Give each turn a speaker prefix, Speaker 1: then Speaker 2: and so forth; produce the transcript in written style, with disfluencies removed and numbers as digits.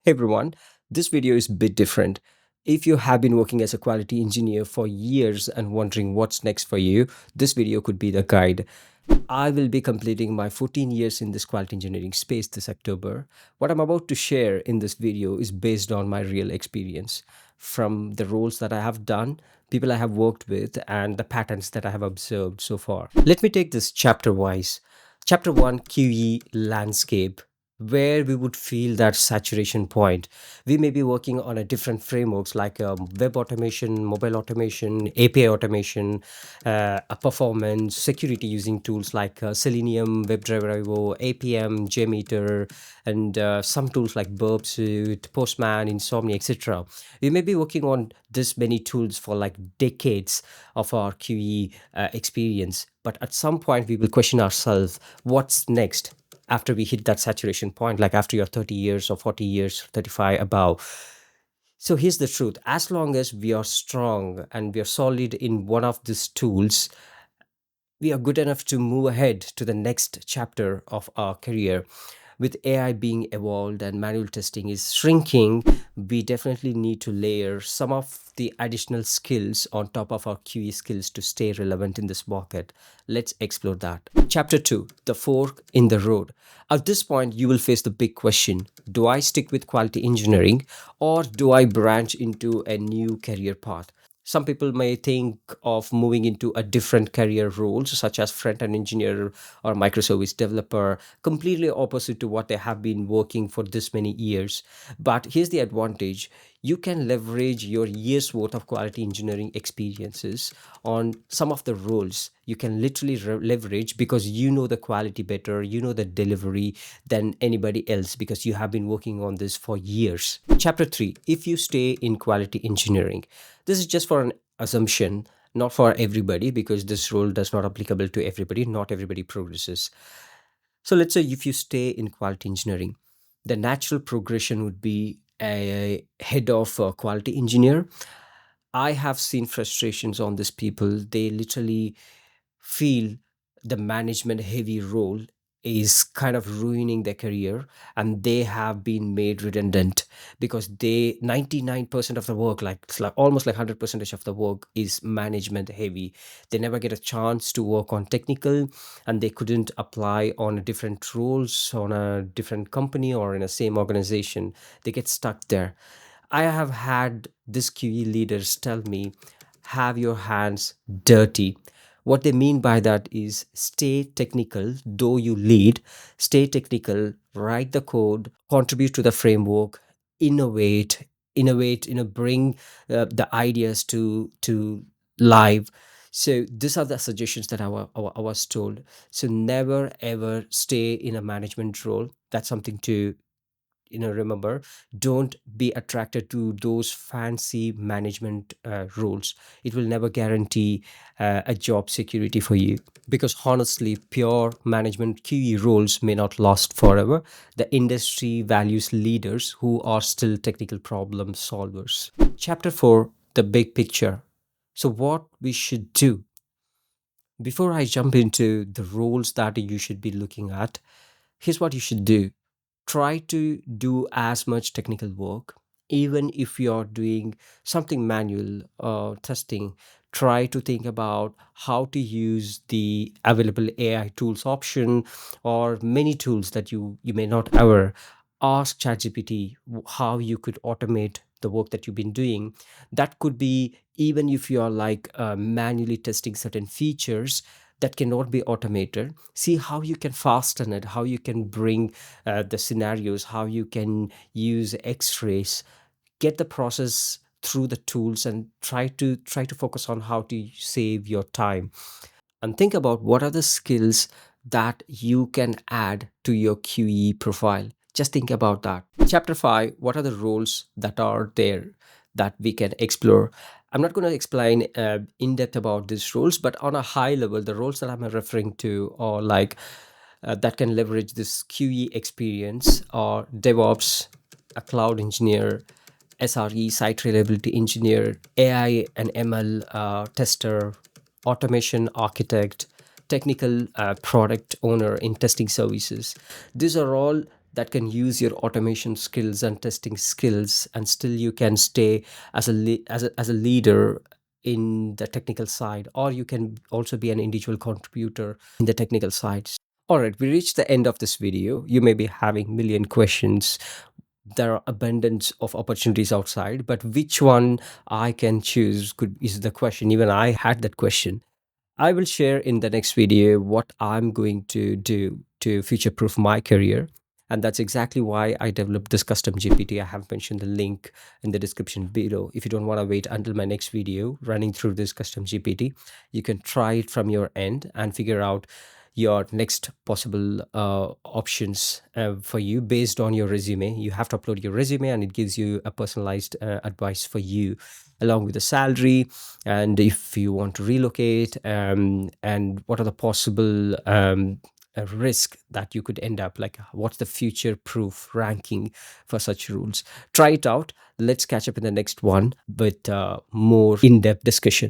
Speaker 1: Hey everyone, this video is a bit different. If you have been working as a quality engineer for years and wondering what's next for you, this video could be the guide. I will be completing my 14 years in this quality engineering space this October. What I'm about to share in this video is based on my real experience from the roles that I have done, people I have worked with, and the patterns that I have observed so far. Let me take this chapter wise. Chapter 1, QE landscape, where we would feel that saturation point. We may be working on a different frameworks like web automation, mobile automation, API automation, a performance, security using tools like Selenium, WebDriver IO, APM, JMeter, and some tools like Burp Suite, Postman, Insomnia, etc. We may be working on this many tools for like decades of our QE experience, but at some point we will question ourselves, what's next? After we hit that saturation point, like after your 30 years or 40 years, 35 above. So here's the truth: as long as we are strong and we are solid in one of these tools, we are good enough to move ahead to the next chapter of our career. With AI being evolved and manual testing is shrinking, we definitely need to layer some of the additional skills on top of our QE skills to stay relevant in this market. Let's explore that. Chapter 2, the fork in the road. At this point, you will face the big question: do I stick with quality engineering or do I branch into a new career path? Some people may think of moving into a different career roles such as front-end engineer or microservice developer, completely opposite to what they have been working for this many years. But here's the advantage: you can leverage your years worth of quality engineering experiences on some of the roles. You can literally leverage because you know the quality better, you know the delivery than anybody else because you have been working on this for years. Chapter 3, if you stay in quality engineering. This is just for an assumption, not for everybody, because this role does not applicable to everybody. Not everybody progresses. So let's say if you stay in quality engineering, the natural progression would be a head of quality engineer. I have seen frustrations on these people. They literally feel the management heavy role is kind of ruining their career, and they have been made redundant because they 99% of the work, like it's like almost like 100% of the work is management heavy. They never get a chance to work on technical, and they couldn't apply on different roles on a different company or in a same organization. They get stuck there. I have had this QE leaders tell me, have your hands dirty. What they mean by that is stay technical, though you lead, stay technical, write the code, contribute to the framework, innovate, bring the ideas to live. So these are the suggestions that I was told. So never ever stay in a management role. That's something to remember. Don't be attracted to those fancy management roles. It will never guarantee a job security for you, because honestly pure management QE roles may not last forever. The industry values leaders who are still technical problem solvers. Chapter 4, the big picture. So what we should do. Before I jump into the roles that you should be looking at, here's what you should do: try to do as much technical work. Even if you're doing something manual or testing, try to think about how to use the available AI tools option or many tools that you may not ever. Ask ChatGPT how you could automate the work that you've been doing. That could be, even if you are like manually testing certain features that cannot be automated, see how you can fasten it, how you can bring the scenarios, how you can use x-rays, get the process through the tools, and try to focus on how to save your time. And think about what are the skills that you can add to your QE profile. Just think about that. Chapter 5, what are the roles that are there that we can explore? I'm not going to explain in depth about these roles, but on a high level, the roles that I'm referring to are like that can leverage this QE experience are DevOps, a cloud engineer, SRE, site reliability engineer, AI and ML tester, automation architect, technical product owner in testing services. These are all that can use your automation skills and testing skills, and still you can stay as as a leader in the technical side, or you can also be an individual contributor in the technical sides. All right, we reached the end of this video. You may be having million questions. There are abundance of opportunities outside, but which one I can choose could is the question. Even I had that question. I will share in the next video what I'm going to do to future proof my career. And that's exactly why I developed this custom GPT. I have mentioned the link in the description below. If you don't want to wait until my next video running through this custom GPT, you can try it from your end and figure out your next possible options for you based on your resume. You have to upload your resume, and it gives you a personalized advice for you, along with the salary, and if you want to relocate, and what are the possible risk that you could end up, like what's the future proof ranking for such rules. Try it out. Let's catch up in the next one with more in-depth discussion.